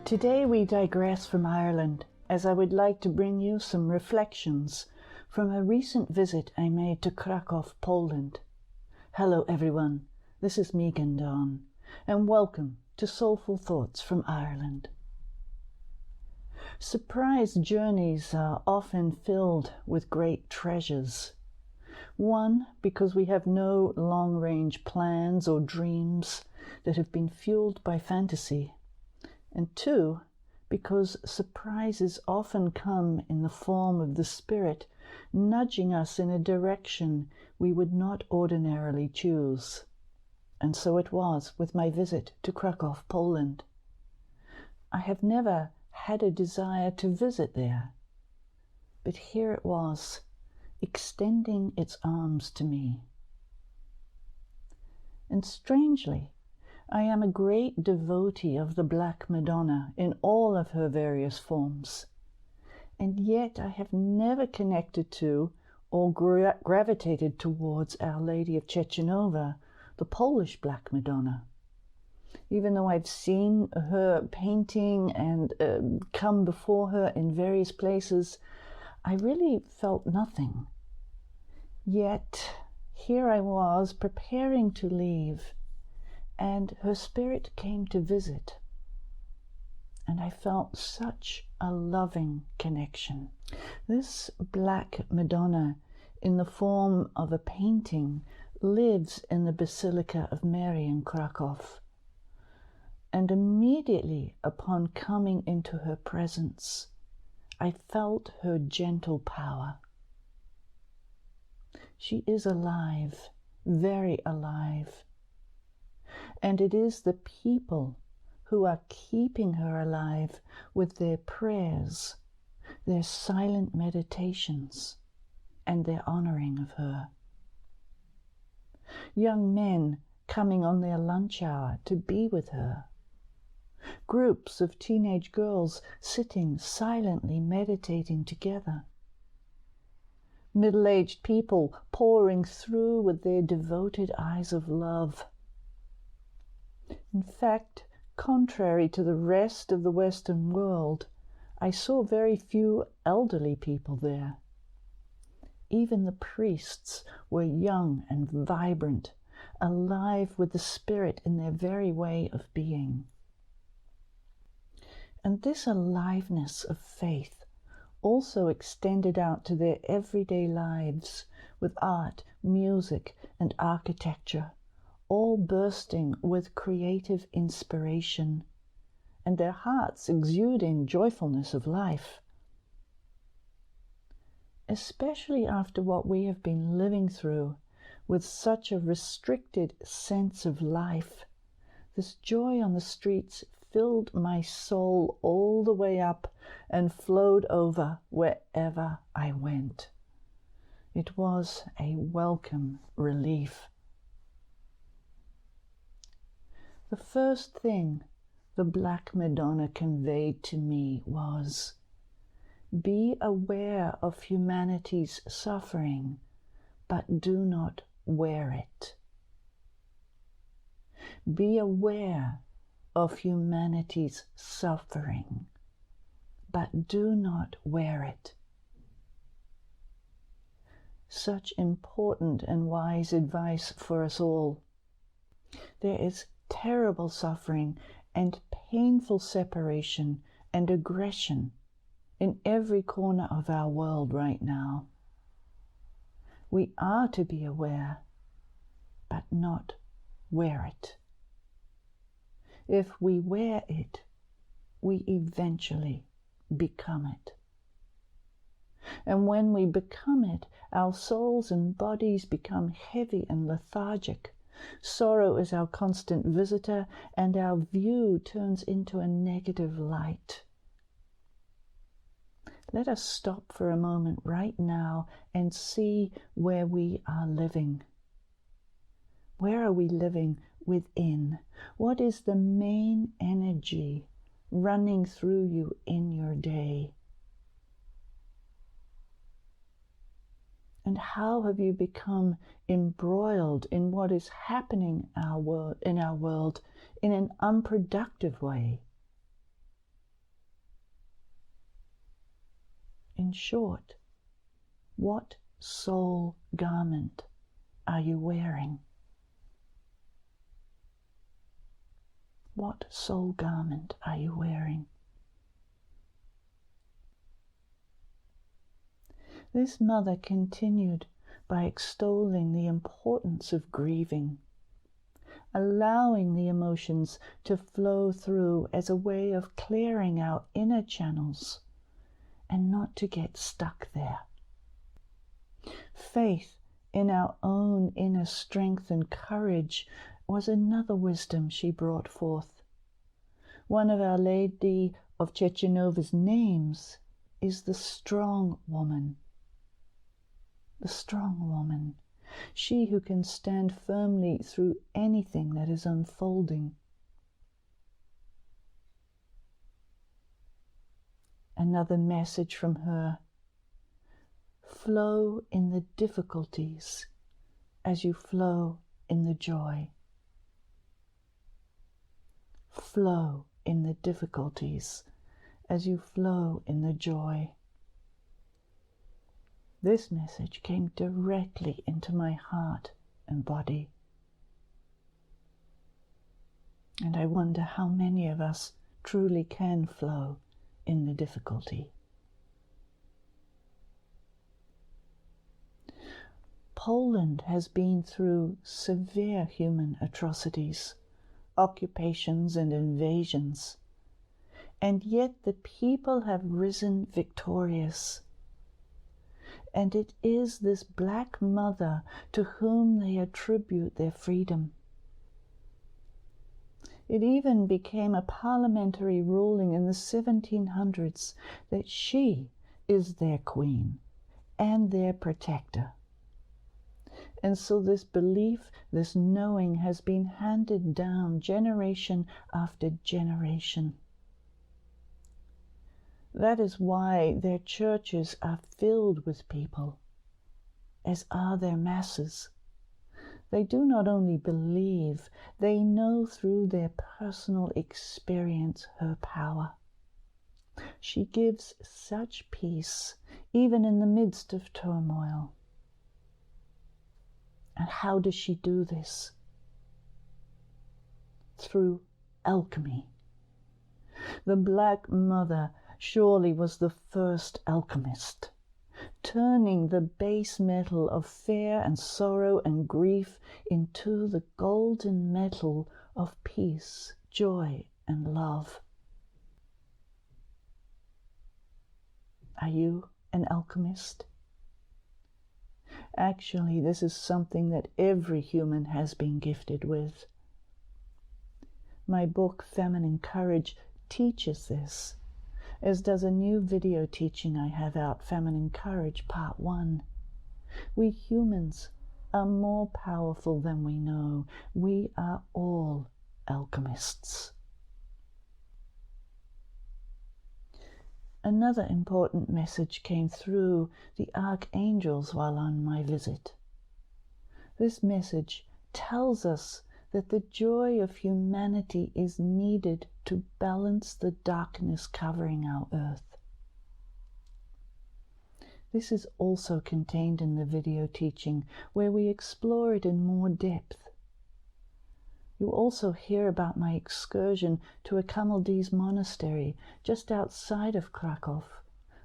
Today we digress from Ireland, as I would like to bring you some reflections from a recent visit I made to Krakow, Poland. Hello everyone, this is Meghan, and welcome to Soulful Thoughts from Ireland. Surprise journeys are often filled with great treasures. One, because we have no long-range plans or dreams that have been fueled by fantasy. And two, because surprises often come in the form of the Spirit nudging us in a direction we would not ordinarily choose. And so it was with my visit to Krakow, Poland. I have never had a desire to visit there, but here it was, extending its arms to me. And strangely, I am a great devotee of the Black Madonna in all of her various forms, and yet I have never connected to or gravitated towards Our Lady of Czeczenova, the Polish Black Madonna. Even though I've seen her painting and come before her in various places, I really felt nothing. Yet here I was preparing to leave, and her spirit came to visit, and I felt such a loving connection. This Black Madonna, in the form of a painting, lives in the Basilica of Mary in Krakow, and immediately upon coming into her presence, I felt her gentle power. She is alive, very alive. And it is the people who are keeping her alive with their prayers, their silent meditations, and their honoring of her. Young men coming on their lunch hour to be with her. Groups of teenage girls sitting silently meditating together. Middle-aged people pouring through with their devoted eyes of love. In fact, contrary to the rest of the Western world, I saw very few elderly people there. Even the priests were young and vibrant, alive with the Spirit in their very way of being. And this aliveness of faith also extended out to their everyday lives with art, music, and architecture, all bursting with creative inspiration, and their hearts exuding joyfulness of life. Especially after what we have been living through with such a restricted sense of life, this joy on the streets filled my soul all the way up and flowed over wherever I went. It was a welcome relief. The first thing the Black Madonna conveyed to me was, be aware of humanity's suffering, but do not wear it. Be aware of humanity's suffering, but do not wear it. Such important and wise advice for us all. There is terrible suffering and painful separation and aggression in every corner of our world right now. We are to be aware, but not wear it. If we wear it, we eventually become it. And when we become it, our souls and bodies become heavy and lethargic. Sorrow is our constant visitor, and our view turns into a negative light. Let us stop for a moment right now and see where we are living. Where are we living within? What is the main energy running through you in your day? And how have you become embroiled in what is happening in our world in an unproductive way? In short, what soul garment are you wearing? What soul garment are you wearing? This mother continued by extolling the importance of grieving, allowing the emotions to flow through as a way of clearing our inner channels and not to get stuck there. Faith in our own inner strength and courage was another wisdom she brought forth. One of Our Lady of Chechenova's names is the strong woman. The strong woman, she who can stand firmly through anything that is unfolding. Another message from her: flow in the difficulties as you flow in the joy. Flow in the difficulties as you flow in the joy. This message came directly into my heart and body. And I wonder how many of us truly can flow in the difficulty. Poland has been through severe human atrocities, occupations and invasions, and yet the people have risen victorious. And it is this Black Mother to whom they attribute their freedom. It even became a parliamentary ruling in the 1700s that she is their queen and their protector. And so this belief, this knowing has been handed down generation after generation. That is why their churches are filled with people, as are their masses. They do not only believe, they know through their personal experience her power. She gives such peace, even in the midst of turmoil. And how does she do this? Through alchemy. The Black Mother surely was the first alchemist, turning the base metal of fear and sorrow and grief into the golden metal of peace, joy, and love. Are you an alchemist? Actually, this is something that every human has been gifted with. My book, Feminine Courage, teaches this, as does a new video teaching I have out, Feminine Courage Part 1. We humans are more powerful than we know. We are all alchemists. Another important message came through the archangels while on my visit. This message tells us that the joy of humanity is needed to balance the darkness covering our earth. This is also contained in the video teaching, where we explore it in more depth. You also hear about my excursion to a Camaldese monastery just outside of Krakow,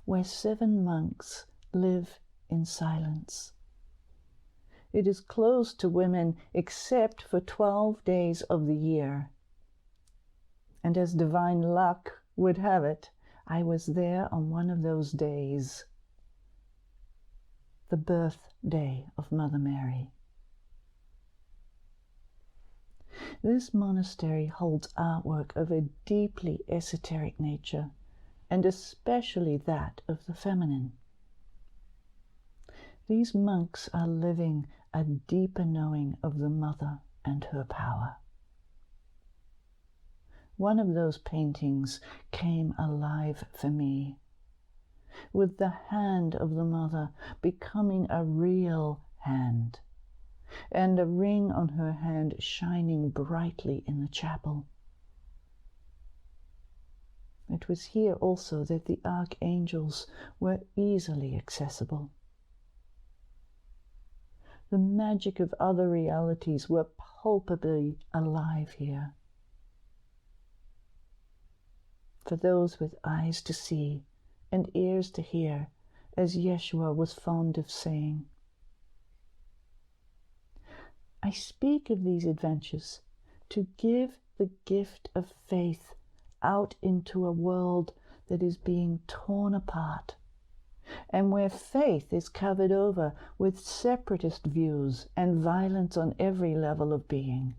where 7 monks live in silence. It is closed to women except for 12 days of the year. And as divine luck would have it, I was there on one of those days, the birthday of Mother Mary. This monastery holds artwork of a deeply esoteric nature, and especially that of the feminine. These monks are living a deeper knowing of the Mother and her power. One of those paintings came alive for me, with the hand of the Mother becoming a real hand, and a ring on her hand shining brightly in the chapel. It was here also that the archangels were easily accessible. The magic of other realities were palpably alive here. For those with eyes to see and ears to hear, as Yeshua was fond of saying. I speak of these adventures to give the gift of faith out into a world that is being torn apart, and where faith is covered over with separatist views and violence on every level of being.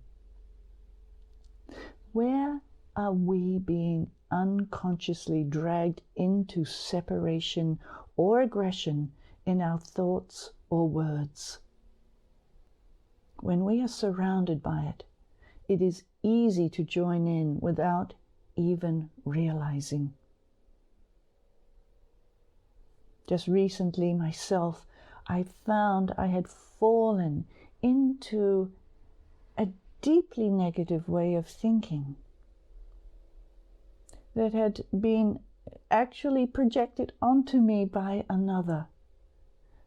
Where are we being unconsciously dragged into separation or aggression in our thoughts or words? When we are surrounded by it, it is easy to join in without even realizing. Just recently myself, I found I had fallen into a deeply negative way of thinking that had been actually projected onto me by another.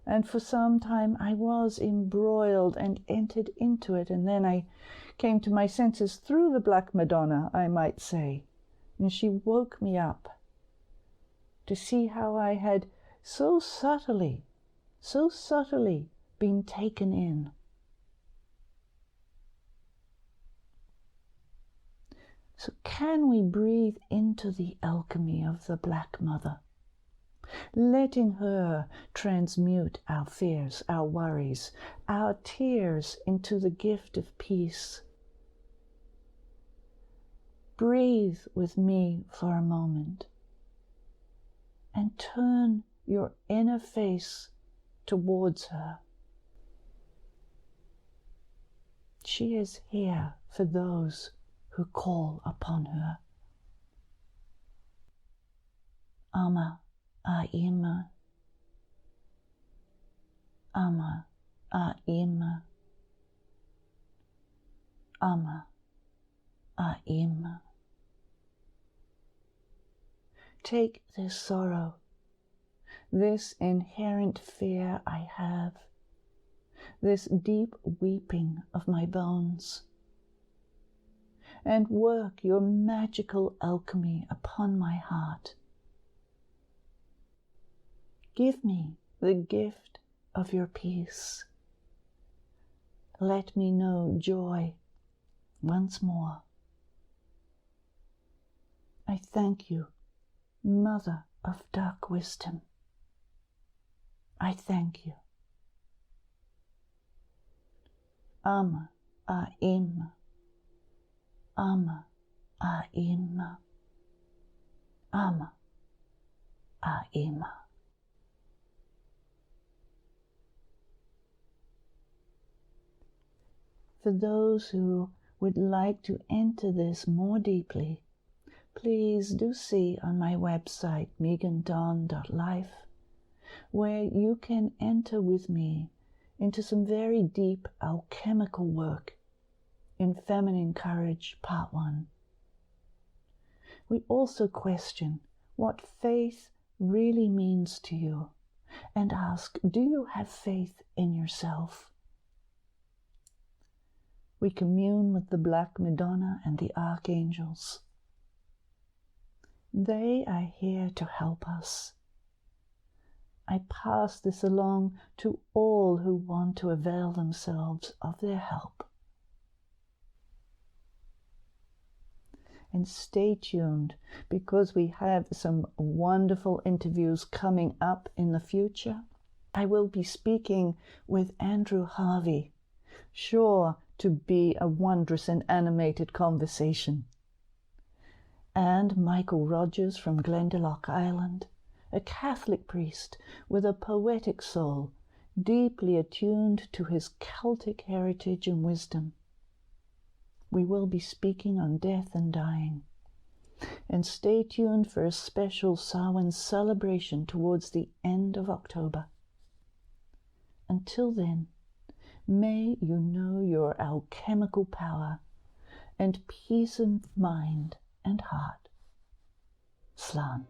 And for some time I was embroiled and entered into it, and then I came to my senses through the Black Madonna, I might say, and she woke me up to see how I had so subtly been taken in. So can we breathe into the alchemy of the Black Mother, letting her transmute our fears, our worries, our tears into the gift of peace? Breathe with me for a moment and turn your inner face towards her. She is here for those who call upon her. Ama Aima, Ama Aima, Ama Aima. Take this sorrow, this inherent fear I have, this deep weeping of my bones, and work your magical alchemy upon my heart. Give me the gift of your peace. Let me know joy once more. I thank you, Mother of Dark Wisdom. I thank you. Ama Aima, Ama Aima, Ama Aima. For those who would like to enter this more deeply, please do see on my website, meghandon.life, where you can enter with me into some very deep alchemical work in Feminine Courage, Part 1. We also question what faith really means to you and ask, do you have faith in yourself? We commune with the Black Madonna and the archangels. They are here to help us. I pass this along to all who want to avail themselves of their help. And stay tuned, because we have some wonderful interviews coming up in the future. I will be speaking with Andrew Harvey, sure to be a wondrous and animated conversation, and Michael Rogers from Glendalough Island, a Catholic priest with a poetic soul, deeply attuned to his Celtic heritage and wisdom. We will be speaking on death and dying. And stay tuned for a special Samhain celebration towards the end of October. Until then, may you know your alchemical power and peace of mind and heart. slaan.